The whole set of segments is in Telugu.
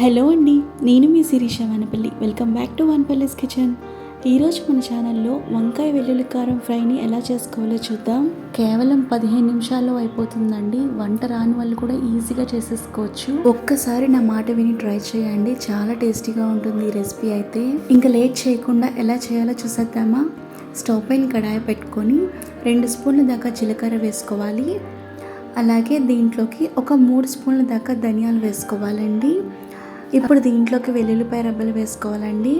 హలో అండి, నేను మీ Shirisha Vanapalli. Welcome back to Vanapalli's kitchen. ఈరోజు మన ఛానల్లో వంకాయ వెల్లుల్లి కారం ఫ్రైని ఎలా చేసుకోవాలో చూద్దాం. కేవలం 15 నిమిషాల్లో అయిపోతుందండి. వంట రాని వాళ్ళు కూడా ఈజీగా చేసేసుకోవచ్చు. ఒక్కసారి నా మాట విని ట్రై చేయండి, చాలా టేస్టీగా ఉంటుంది ఈ రెసిపీ అయితే. ఇంకా లేట్ చేయకుండా ఎలా చేయాలో చూసేద్దామా. స్టవ్ పైన కడాయి పెట్టుకొని 2 స్పూన్ల దాకా జీలకర్ర వేసుకోవాలి. అలాగే దీంట్లోకి ఒక 3 స్పూన్ల దాకా ధనియాలు వేసుకోవాలండి. ఇప్పుడు దీంట్లోకి వెల్లుల్లిపాయ రబ్బలు వేసుకోవాలండి.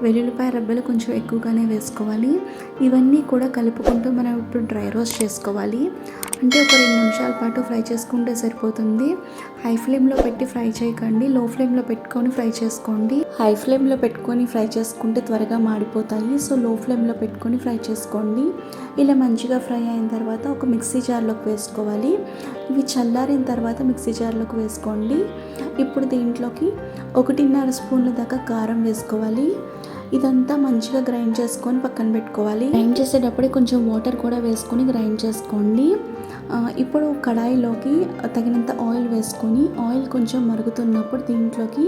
వెల్లుల్లిపాయ రబ్బలు కొంచెం ఎక్కువగానే వేసుకోవాలి. ఇవన్నీ కూడా కలుపుకుంటూ మనం ఇప్పుడు డ్రై రోస్ట్ చేసుకోవాలి. అంటే ఒక 2 నిమిషాల పాటు ఫ్రై చేసుకుంటే సరిపోతుంది. హై ఫ్లేమ్లో పెట్టి ఫ్రై చేయకండి, లో ఫ్లేమ్లో పెట్టుకొని ఫ్రై చేసుకోండి. హై ఫ్లేమ్లో పెట్టుకొని ఫ్రై చేసుకుంటే త్వరగా మాడిపోతాయి. సో లో ఫ్లేమ్లో పెట్టుకొని ఫ్రై చేసుకోండి. ఇలా మంచిగా ఫ్రై అయిన తర్వాత ఒక మిక్సీ జార్లోకి వేసుకోవాలి. ఇవి చల్లారిన తర్వాత మిక్సీ జార్లోకి వేసుకోండి. ఇప్పుడు దీంట్లోకి 1.5 స్పూన్ల దాకా కారం వేసుకోవాలి. ఇదంతా మంచిగా గ్రైండ్ చేసుకొని పక్కన పెట్టుకోవాలి. గ్రైండ్ చేసేటప్పుడే కొంచెం వాటర్ కూడా వేసుకొని గ్రైండ్ చేసుకోండి. ఇప్పుడు కడాయిలోకి తగినంత ఆయిల్ వేసుకొని ఆయిల్ కొంచెం మరుగుతున్నప్పుడు దీంట్లోకి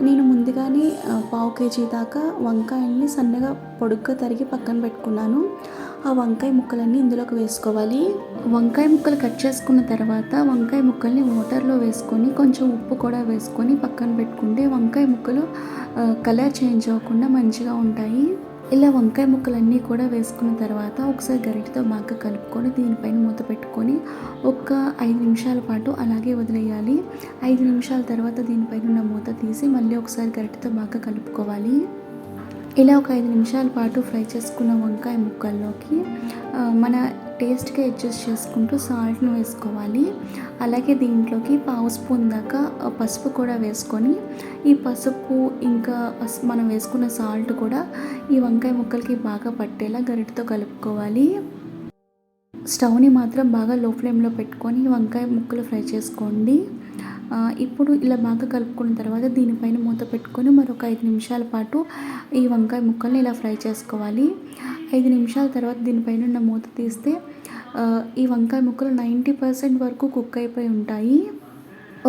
నేను ముందుగానే 1/2 కేజీ దాకా వంకాయల్ని సన్నగా పొడుగ్గా తరిగి పక్కన పెట్టుకున్నాను. ఆ వంకాయ ముక్కలన్నీ ఇందులోకి వేసుకోవాలి. వంకాయ ముక్కలు కట్ చేసుకున్న తర్వాత వంకాయ ముక్కల్ని వాటర్లో వేసుకొని కొంచెం ఉప్పు కూడా వేసుకొని పక్కన పెట్టుకుంటే వంకాయ ముక్కలు కలర్ చేంజ్ అవ్వకుండా మంచిగా ఉంటాయి. ఇలా వంకాయ ముక్కలన్నీ కూడా వేసుకున్న తర్వాత ఒకసారి గరిటెతో బాగా కలుపుకొని దీనిపైన మూత పెట్టుకొని ఒక 5 నిమిషాల పాటు అలాగే వదిలేయాలి. 5 నిమిషాల తర్వాత దీనిపైన ఉన్న మూత తీసి మళ్ళీ ఒకసారి గరిటెతో బాగా కలుపుకోవాలి. ఇలా ఒక 5 నిమిషాల పాటు ఫ్రై చేసుకున్న వంకాయ ముక్కల్లోకి మన టేస్ట్గా అడ్జస్ట్ చేసుకుంటూ సాల్ట్ను వేసుకోవాలి. అలాగే దీంట్లోకి 1/2 స్పూన్ దాకా పసుపు కూడా వేసుకొని ఈ పసుపు ఇంకా మనం వేసుకున్న సాల్ట్ కూడా ఈ వంకాయ ముక్కలకి బాగా పట్టేలా గరిటెతో కలుపుకోవాలి. స్టవ్ని మాత్రం బాగా లో ఫ్లేమ్లో పెట్టుకొని వంకాయ ముక్కలు ఫ్రై చేసుకోండి. ఇప్పుడు ఇలా బాగా కలుపుకున్న తర్వాత దీనిపైన మూత పెట్టుకొని మరొక 5 నిమిషాల పాటు ఈ వంకాయ ముక్కల్ని ఇలా ఫ్రై చేసుకోవాలి. 5 నిమిషాల తర్వాత దీనిపైన ఉన్న మూత తీస్తే ఈ వంకాయ ముక్కలు 90% వరకు కుక్ అయిపోయి ఉంటాయి.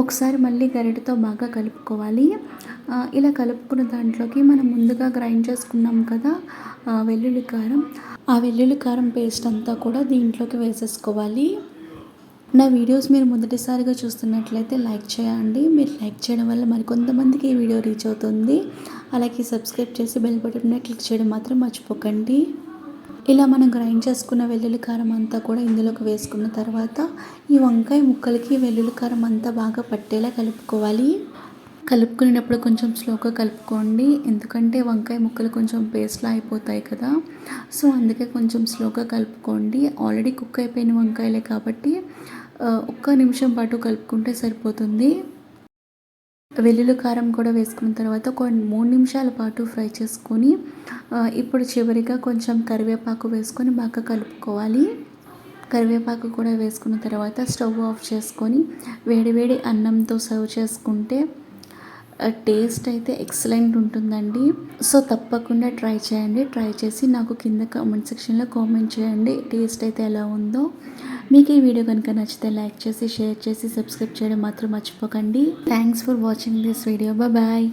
ఒకసారి మళ్ళీ గరిటెతో బాగా కలుపుకోవాలి. ఇలా కలుపుకున్న దాంట్లోకి మనం ముందుగా గ్రైండ్ చేసుకున్నాం కదా వెల్లుల్లి కారం, ఆ వెల్లుల్లి కారం పేస్ట్ అంతా కూడా దీంట్లోకి వేసేసుకోవాలి. నా వీడియోస్ మీరు మొదటిసారిగా చూస్తున్నట్లయితే లైక్ చేయండి. మీరు లైక్ చేయడం వల్ల మరికొంతమందికి ఈ వీడియో రీచ్ అవుతుంది. అలాగే సబ్స్క్రైబ్ చేసి బెల్ బటన్ క్లిక్ చేయడం మాత్రం మర్చిపోకండి. ఇలా మనం గ్రైండ్ చేసుకున్న వెల్లుల్లి కారం అంతా కూడా ఇందులోకి వేసుకున్న తర్వాత ఈ వంకాయ ముక్కలకి వెల్లుల్లి కారం అంతా బాగా పట్టేలా కలుపుకోవాలి. కలుపుకునేటప్పుడు కొంచెం స్లోగా కలుపుకోండి, ఎందుకంటే వంకాయ ముక్కలు కొంచెం పేస్ట్లా అయిపోతాయి కదా. సో అందుకే కొంచెం స్లోగా కలుపుకోండి. ఆల్రెడీ కుక్ అయిపోయిన వంకాయలే కాబట్టి 1 నిమిషం పాటు కలుపుకుంటే సరిపోతుంది. వెల్లుల్లి కారం కూడా వేసుకున్న తర్వాత ఒక 3 నిమిషాల పాటు ఫ్రై చేసుకొని ఇప్పుడు చివరిగా కొంచెం కరివేపాకు వేసుకొని బాగా కలుపుకోవాలి. కరివేపాకు కూడా వేసుకున్న తర్వాత స్టవ్ ఆఫ్ చేసుకొని వేడివేడి అన్నంతో సర్వ్ చేసుకుంటే టేస్ట్ అయితే ఎక్సలెంట్ ఉంటుందండి. సో తప్పకుండా ట్రై చేయండి. ట్రై చేసి నాకు కింద కామెంట్ సెక్షన్లో కామెంట్ చేయండి టేస్ట్ అయితే ఎలా ఉందో. మీకు ఈ వీడియో కనుక నచ్చితే లైక్ చేసి షేర్ చేసి సబ్స్క్రైబ్ చేయడం మాత్రం మర్చిపోకండి. Thanks for watching this video. Bye.